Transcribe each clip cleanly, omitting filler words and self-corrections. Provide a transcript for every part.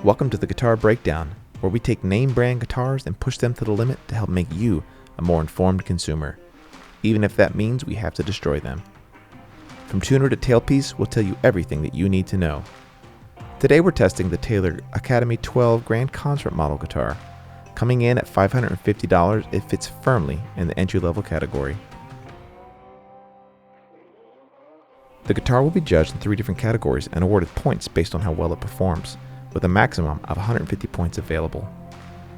Welcome to the Guitar Breakdown, where we take name brand guitars and push them to the limit to help make you a more informed consumer, even if that means we have to destroy them. From tuner to tailpiece, we'll tell you everything that you need to know. Today we're testing the Taylor Academy 12 Grand Concert Model guitar. Coming in at $550, it fits firmly in the entry-level category. The guitar will be judged in 3 different categories and awarded points based on how well it performs, with a maximum of 150 points available.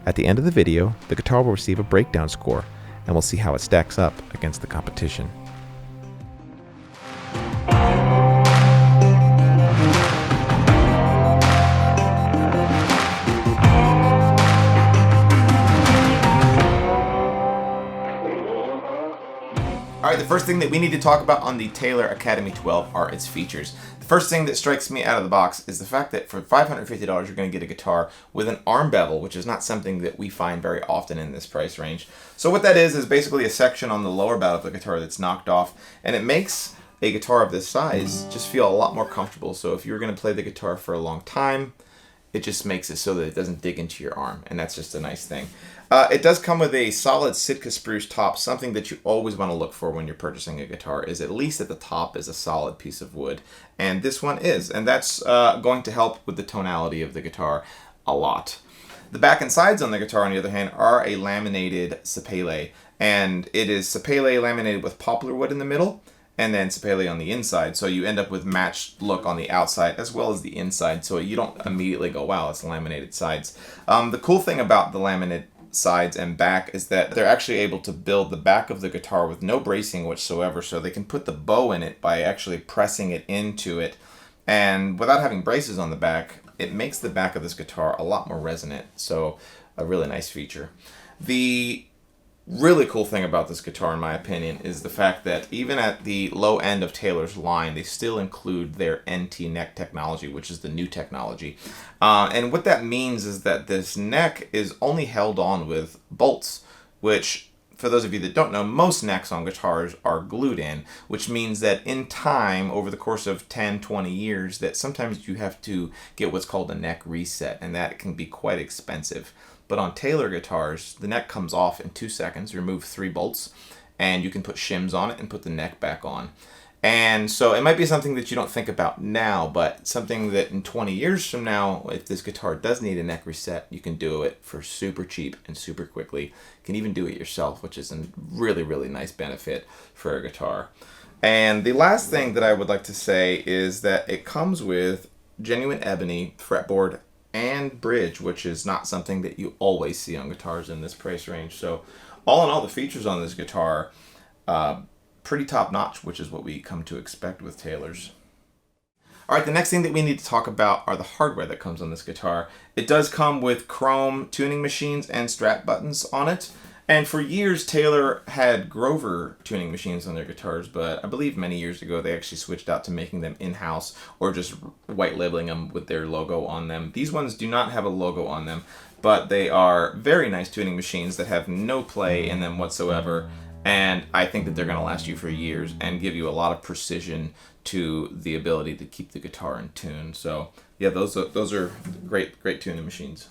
At the end of the video, the guitar will receive a breakdown score, and we'll see how it stacks up against the competition. All right, the first thing that we need to talk about on the Taylor Academy 12 are its features. The first thing that strikes me out of the box is the fact that for $550 you're going to get a guitar with an arm bevel, which is not something that we find very often in this price range. So what that is basically a section on the lower bout of the guitar that's knocked off, and it makes a guitar of this size just feel a lot more comfortable. So if you're going to play the guitar for a long time, it just makes it so that it doesn't dig into your arm, and that's just a nice thing. It does come with a solid Sitka spruce top. Something that you always want to look for when you're purchasing a guitar is at least at the top is a solid piece of wood, and this one is, and that's going to help with the tonality of the guitar a lot. The back and sides on the guitar, on the other hand, are a laminated sapele, and it is sapele laminated with poplar wood in the middle, and then sapele on the inside, so you end up with matched look on the outside as well as the inside, so you don't immediately go, wow, it's laminated sides. The cool thing about the laminated sides and back is that they're actually able to build the back of the guitar with no bracing whatsoever, so they can put the bow in it by actually pressing it into it, and without having braces on the back, it makes the back of this guitar a lot more resonant, so a really nice feature. The really cool thing about this guitar, in my opinion, is the fact that even at the low end of Taylor's line, they still include their NT neck technology, which is the new technology. And what that means is that this neck is only held on with bolts, which, for those of you that don't know, most necks on guitars are glued in, which means that in time, over the course of 10, 20 years, that sometimes you have to get what's called a neck reset, and that can be quite expensive. But on Taylor guitars, the neck comes off in 2 seconds, remove 3 bolts, and you can put shims on it and put the neck back on. And so it might be something that you don't think about now, but something that in 20 years from now, if this guitar does need a neck reset, you can do it for super cheap and super quickly. You can even do it yourself, which is a really, really nice benefit for a guitar. And the last thing that I would like to say is that it comes with genuine ebony fretboard and bridge, which is not something that you always see on guitars in this price range. So all in all, the features on this guitar, pretty top notch, which is what we come to expect with Taylors. All right, the next thing that we need to talk about are the hardware that comes on this guitar. It does come with chrome tuning machines and strap buttons on it. And for years, Taylor had Grover tuning machines on their guitars, but I believe many years ago they actually switched out to making them in-house or just white labeling them with their logo on them. These ones do not have a logo on them, but they are very nice tuning machines that have no play in them whatsoever, and I think that they're going to last you for years and give you a lot of precision to the ability to keep the guitar in tune. So yeah, those are great tuning machines.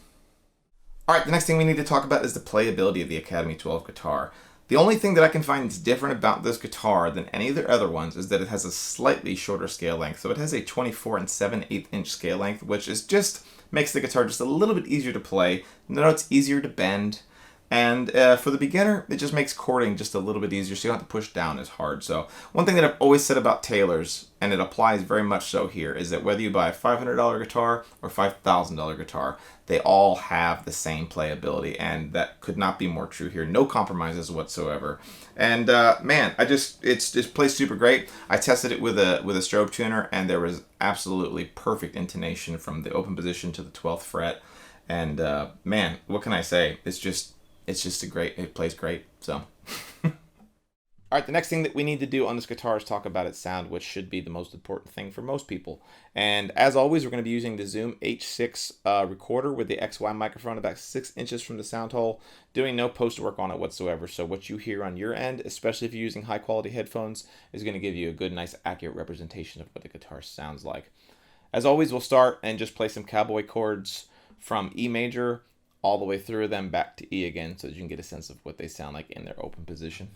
All right, the next thing we need to talk about is the playability of the Academy 12 guitar. The only thing that I can find that's different about this guitar than any of the other ones is that it has a slightly shorter scale length. So it has a 24 7/8 inch scale length, which is just makes the guitar just a little bit easier to play. Note it's easier to bend. And for the beginner, it just makes chording just a little bit easier, so you don't have to push down as hard. So one thing that I've always said about Taylors, and it applies very much so here, is that whether you buy a $500 guitar or $5,000 guitar, they all have the same playability, and that could not be more true here. No compromises whatsoever. And man, it just plays super great. I tested it with a strobe tuner, and there was absolutely perfect intonation from the open position to the 12th fret. And man, what can I say? It's just it plays great, so. All right, the next thing that we need to do on this guitar is talk about its sound, which should be the most important thing for most people. And as always, we're going to be using the Zoom H6 recorder with the XY microphone about 6 inches from the sound hole, doing no post work on it whatsoever. So what you hear on your end, especially if you're using high quality headphones, is going to give you a good, nice, accurate representation of what the guitar sounds like. As always, we'll start and just play some cowboy chords from E major all the way through them back to E again, so that you can get a sense of what they sound like in their open position.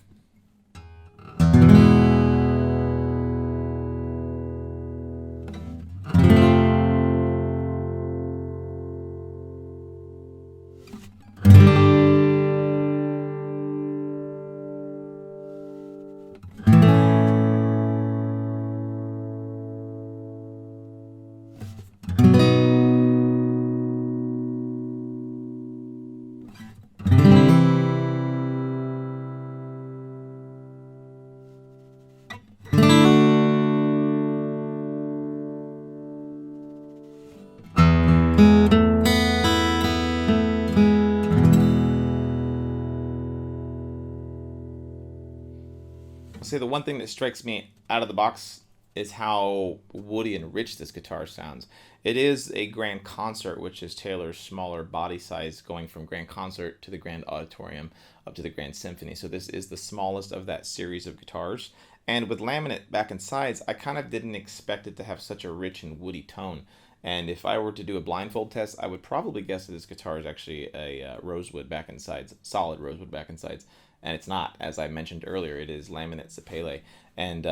Say the one thing that strikes me out of the box is how woody and rich this guitar sounds. It is a grand concert, which is Taylor's smaller body size, going from grand concert to the grand auditorium up to the grand symphony. So this is the smallest of that series of guitars. And with laminate back and sides, I kind of didn't expect it to have such a rich and woody tone. And if I were to do a blindfold test, I would probably guess that this guitar is actually a rosewood back and sides, solid rosewood back and sides. And it's not. As I mentioned earlier, it is laminate sapele. And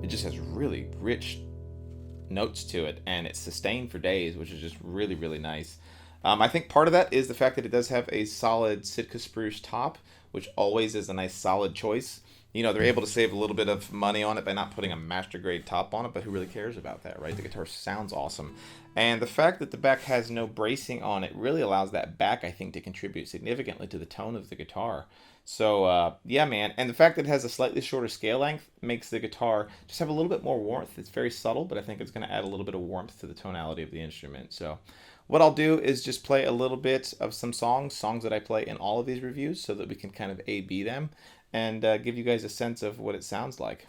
it just has really rich notes to it, and it's sustained for days, which is just really, really nice. I think part of that is the fact that it does have a solid Sitka spruce top, which always is a nice solid choice. You know, they're able to save a little bit of money on it by not putting a master grade top on it, but who really cares about that, right? The guitar sounds awesome. And the fact that the back has no bracing on it really allows that back, I think, to contribute significantly to the tone of the guitar. So, yeah, man. And the fact that it has a slightly shorter scale length makes the guitar just have a little bit more warmth. It's very subtle, but I think it's going to add a little bit of warmth to the tonality of the instrument. So what I'll do is just play a little bit of some songs that I play in all of these reviews, so that we can kind of A-B them and give you guys a sense of what it sounds like.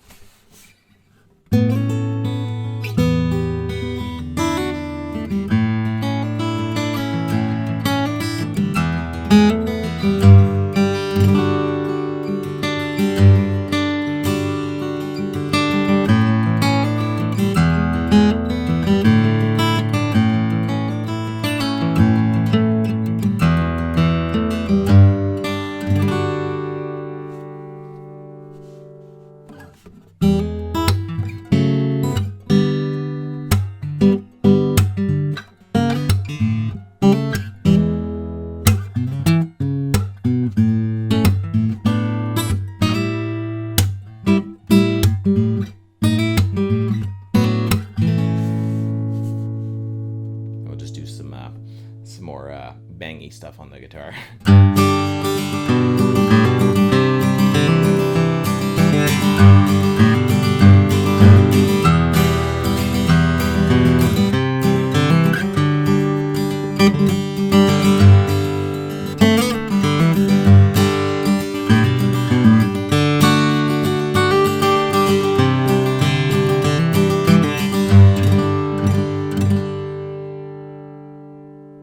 Some more bangy stuff on the guitar.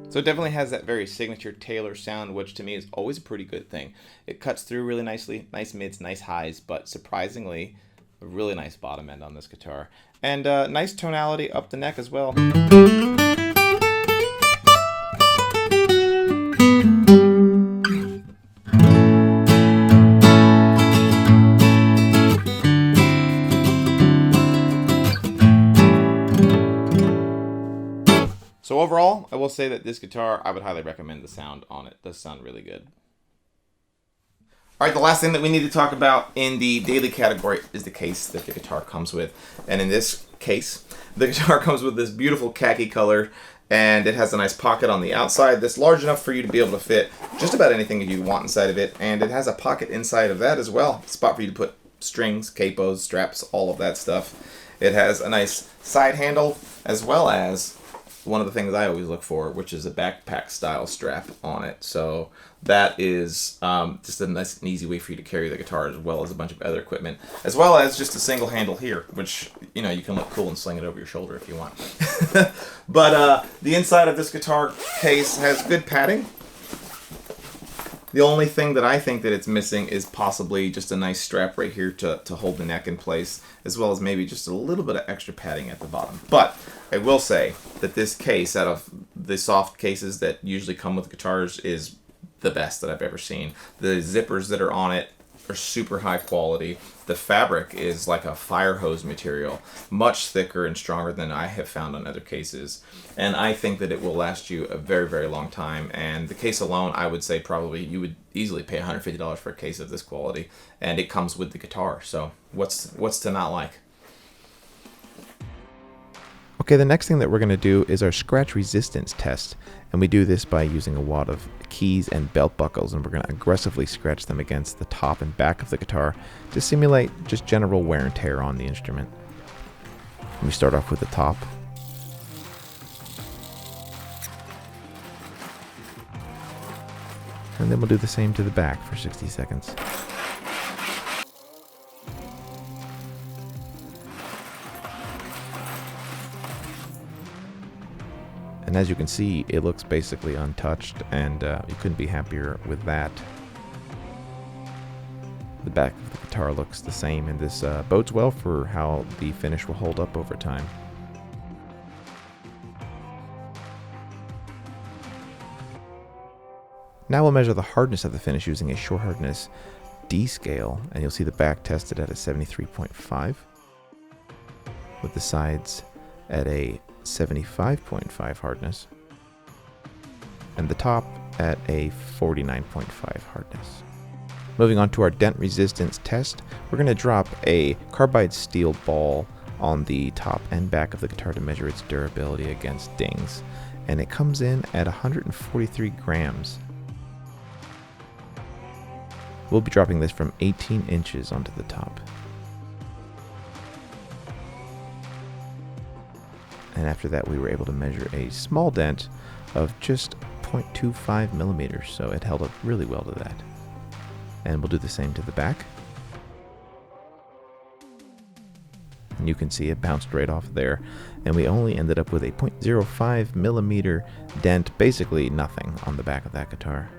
So it definitely has that very signature Taylor sound, which to me is always a pretty good thing. It cuts through really nicely, nice mids, nice highs, but surprisingly, a really nice bottom end on this guitar. And nice tonality up the neck as well. So overall, I will say that this guitar, I would highly recommend the sound on it. It does sound really good. All right, the last thing that we need to talk about in the daily category is the case that the guitar comes with. And in this case, the guitar comes with this beautiful khaki color, and it has a nice pocket on the outside that's large enough for you to be able to fit just about anything that you want inside of it. And it has a pocket inside of that as well, a spot for you to put strings, capos, straps, all of that stuff. It has a nice side handle, as well as one of the things I always look for, which is a backpack style strap on it. So that is just a nice and easy way for you to carry the guitar, as well as a bunch of other equipment, as well as just a single handle here, which, you know, you can look cool and sling it over your shoulder if you want. But the inside of this guitar case has good padding. The only thing that I think that it's missing is possibly just a nice strap right here to hold the neck in place, as well as maybe just a little bit of extra padding at the bottom. But I will say that this case, out of the soft cases that usually come with guitars, is the best that I've ever seen. The zippers that are on it are super high quality. The fabric is like a fire hose material, much thicker and stronger than I have found on other cases. And I think that it will last you a very, very long time. And the case alone, I would say probably you would easily pay $150 for a case of this quality. And it comes with the guitar. So what's to not like? Okay, the next thing that we're going to do is our scratch resistance test, and we do this by using a wad of keys and belt buckles, and we're going to aggressively scratch them against the top and back of the guitar to simulate just general wear and tear on the instrument. We start off with the top. And then we'll do the same to the back for 60 seconds. And as you can see, it looks basically untouched, and you couldn't be happier with that. The back of the guitar looks the same, and this bodes well for how the finish will hold up over time. Now we'll measure the hardness of the finish using a short hardness D scale, and you'll see the back tested at a 73.5, with the sides at a 75.5 hardness, and the top at a 49.5 hardness. Moving on to our dent resistance test, we're going to drop a carbide steel ball on the top and back of the guitar to measure its durability against dings, and it comes in at 143 grams. We'll be dropping this from 18 inches onto the top. And after that, we were able to measure a small dent of just 0.25 millimeters, so it held up really well to that. And we'll do the same to the back. And you can see it bounced right off there, and we only ended up with a 0.05 millimeter dent, basically nothing, on the back of that guitar.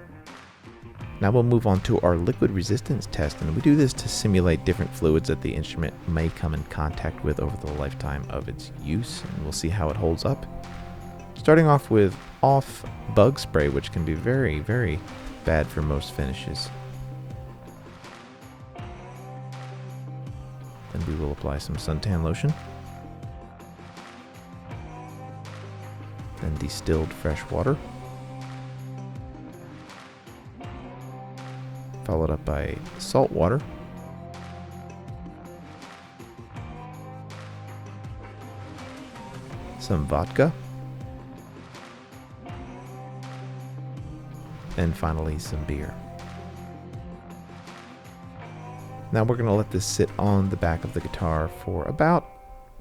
Now we'll move on to our liquid resistance test, and we do this to simulate different fluids that the instrument may come in contact with over the lifetime of its use, and we'll see how it holds up. Starting off with off bug spray, which can be very, very bad for most finishes. Then we will apply some suntan lotion. Then distilled fresh water. Followed up by salt water. Some vodka. And finally some beer. Now we're going to let this sit on the back of the guitar for about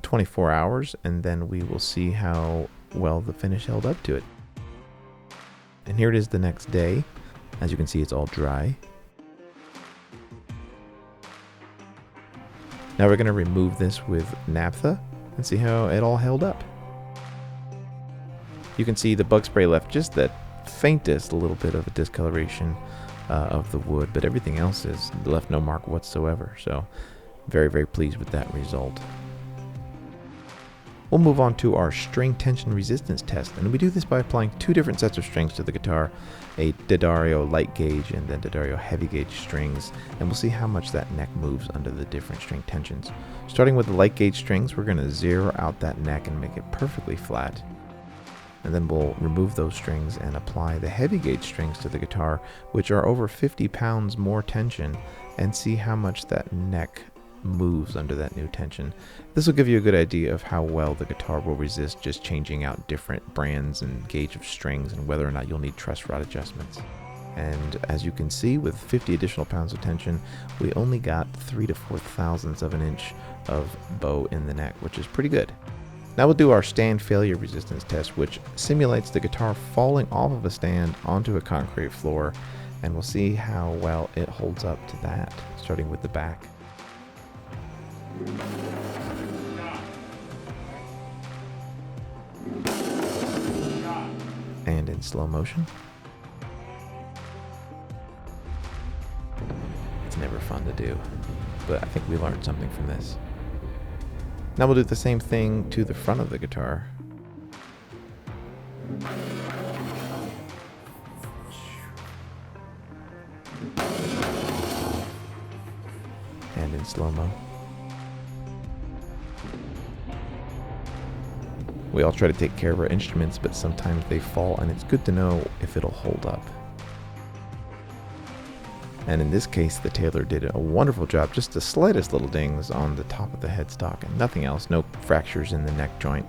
24 hours, and then we will see how well the finish held up to it. And here it is the next day. As you can see, it's all dry. Now we're going to remove this with naphtha and see how it all held up. You can see the bug spray left just that faintest little bit of a discoloration of the wood, but everything else is left no mark whatsoever. So very, very pleased with that result. We'll move on to our string tension resistance test, and we do this by applying two different sets of strings to the guitar, a D'Addario light gauge and then D'Addario heavy gauge strings, and we'll see how much that neck moves under the different string tensions. Starting with the light gauge strings, we're going to zero out that neck and make it perfectly flat. And then we'll remove those strings and apply the heavy gauge strings to the guitar, which are over 50 pounds more tension, and see how much that neck moves under that new tension. This will give you a good idea of how well the guitar will resist just changing out different brands and gauge of strings, and whether or not you'll need truss rod adjustments. And as you can see, with 50 additional pounds of tension, we only got 3 to 4 thousandths of an inch of bow in the neck, which is pretty good. Now we'll do our stand failure resistance test, which simulates the guitar falling off of a stand onto a concrete floor, and we'll see how well it holds up to that, starting with the back. And in slow motion. fun to do, but I think we learned something from this. Now we'll do the same thing to the front of the guitar. And in slow-mo. We all try to take care of our instruments, but sometimes they fall, and it's good to know if it'll hold up. And in this case, the tailor did a wonderful job, just the slightest little dings on the top of the headstock and nothing else. No fractures in the neck joint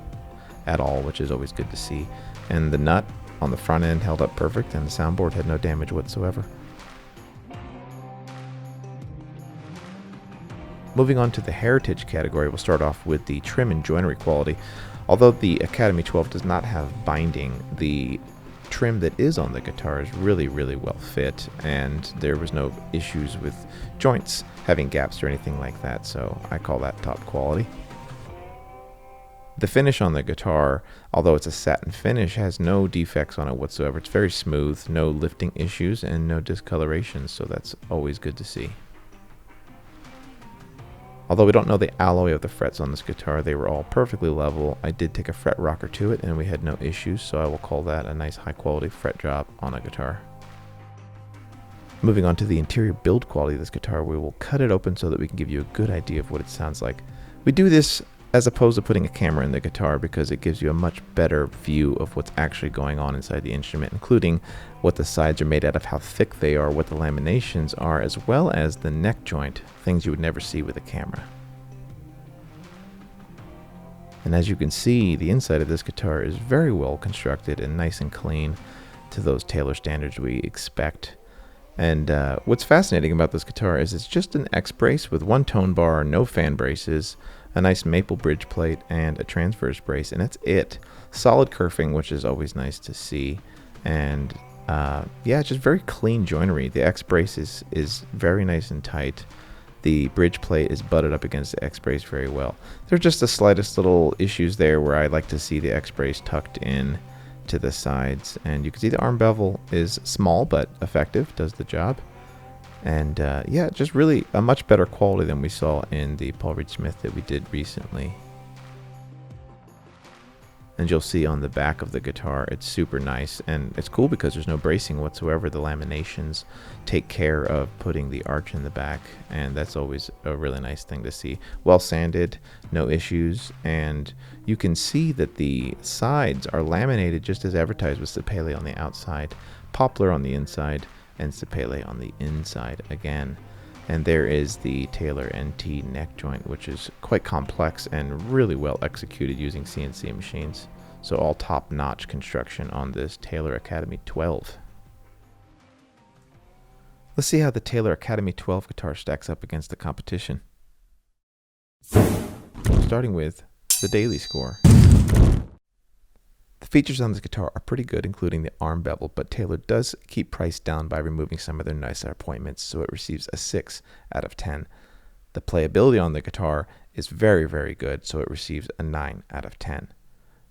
at all, which is always good to see. And the nut on the front end held up perfect, and the soundboard had no damage whatsoever. Moving on to the heritage category, we'll start off with the trim and joinery quality. Although the Academy 12 does not have binding, the trim that is on the guitar is really well fit, and there was no issues with joints having gaps or anything like that, so I call that top quality. The finish on the guitar, although it's a satin finish, has no defects on it whatsoever. It's very smooth, no lifting issues, and no discoloration, so that's always good to see. Although we don't know the alloy of the frets on this guitar, they were all perfectly level. I did take a fret rocker to it and we had no issues, so I will call that a nice high quality fret job on a guitar. Moving on to the interior build quality of this guitar, we will cut it open so that we can give you a good idea of what it sounds like. We do this as opposed to putting a camera in the guitar because it gives you a much better view of what's actually going on inside the instrument, including what the sides are made out of, how thick they are, what the laminations are, as well as the neck joint, things you would never see with a camera. And as you can see, the inside of this guitar is very well constructed and nice and clean to those Taylor standards we expect. And what's fascinating about this guitar is it's just an X brace with one tone bar, no fan braces, a nice maple bridge plate, and a transverse brace, and that's it. Solid kerfing, which is always nice to see, and yeah, just very clean joinery. The X brace is very nice and tight. The bridge plate is butted up against the X brace very well. There's just the slightest little issues there where I like to see the X brace tucked in to the sides, and you can see the arm bevel is small but effective, does the job. And yeah, just really a much better quality than we saw in the Paul Reed Smith that we did recently. And you'll see on the back of the guitar, it's super nice, and it's cool because there's no bracing whatsoever. The laminations take care of putting the arch in the back, and that's always a really nice thing to see. Well sanded, no issues, and you can see that the sides are laminated just as advertised, with Sapele on the outside, Poplar on the inside, and Sapele on the inside again. And there is the Taylor NT neck joint, which is quite complex and really well executed using CNC machines. So all top-notch construction on this Taylor Academy 12. Let's see how the Taylor Academy 12 guitar stacks up against the competition. Starting with the daily score. The features on this guitar are pretty good, including the arm bevel, but Taylor does keep price down by removing some of their nicer appointments, so it receives a 6 out of 10. The playability on the guitar is very good, so it receives a 9 out of 10.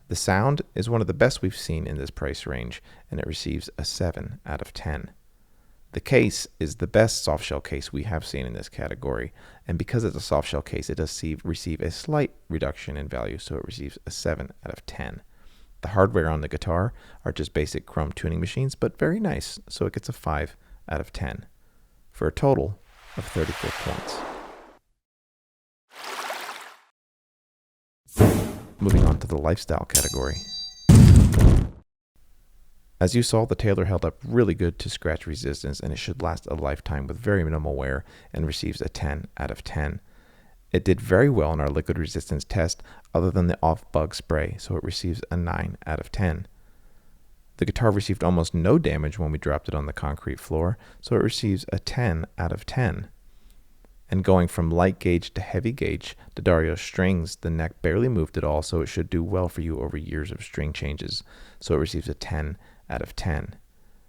The sound is one of the best we've seen in this price range, and it receives a 7 out of 10. The case is the best softshell case we have seen in this category, and because it's a softshell case, it does receive a slight reduction in value, so it receives a 7 out of 10. The hardware on the guitar are just basic chrome tuning machines, but very nice, so it gets a 5 out of 10, for a total of 34 points. Moving on to the lifestyle category. As you saw, the Taylor held up really good to scratch resistance, and it should last a lifetime with very minimal wear, and receives a 10 out of 10. It did very well in our liquid resistance test, other than the off-bug spray, so it receives a 9 out of 10. The guitar received almost no damage when we dropped it on the concrete floor, so it receives a 10 out of 10. And going from light gauge to heavy gauge, the Dario strings, the neck barely moved at all, so it should do well for you over years of string changes, so it receives a 10 out of 10.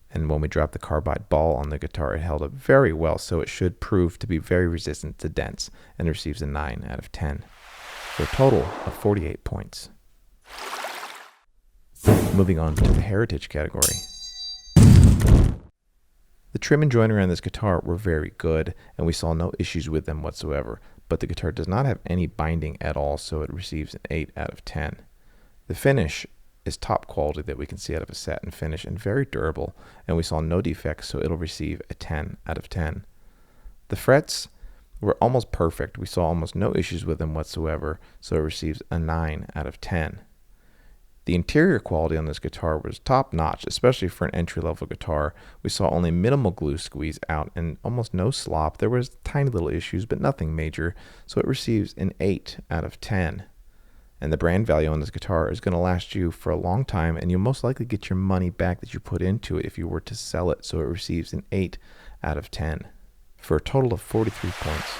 And when we dropped the carbide ball on the guitar, it held up very well, so it should prove to be very resistant to dents, and receives a 9 out of 10, for a total of 48 points. Moving on to the heritage category. The trim and joinery on this guitar were very good, and we saw no issues with them whatsoever, but the guitar does not have any binding at all, so it receives an 8 out of 10. The finish is top quality that we can see out of a satin finish and very durable, and we saw no defects, so it'll receive a 10 out of 10. The frets were almost perfect. We saw almost no issues with them whatsoever, so it receives a 9 out of 10. The interior quality on this guitar was top notch, especially for an entry-level guitar. We saw only minimal glue squeeze out and almost no slop. There was tiny little issues, but nothing major, so it receives an 8 out of 10. And the brand value on this guitar is going to last you for a long time, and you'll most likely get your money back that you put into it if you were to sell it, so it receives an 8 out of 10, for a total of 43 points.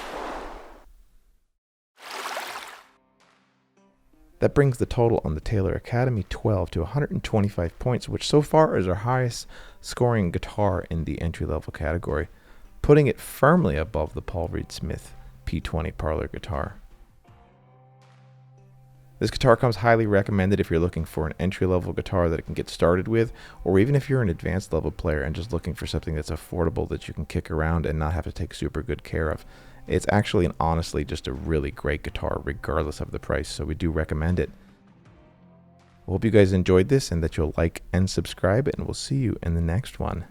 That brings the total on the Taylor Academy 12 to 125 points, which so far is our highest scoring guitar in the entry-level category, putting it firmly above the Paul Reed Smith P20 parlor guitar. This guitar comes highly recommended if you're looking for an entry-level guitar that it can get started with, or even if you're an advanced level player and just looking for something that's affordable that you can kick around and not have to take super good care of. It's actually and honestly just a really great guitar regardless of the price, so we do recommend it. I hope you guys enjoyed this and that you'll like and subscribe, and we'll see you in the next one.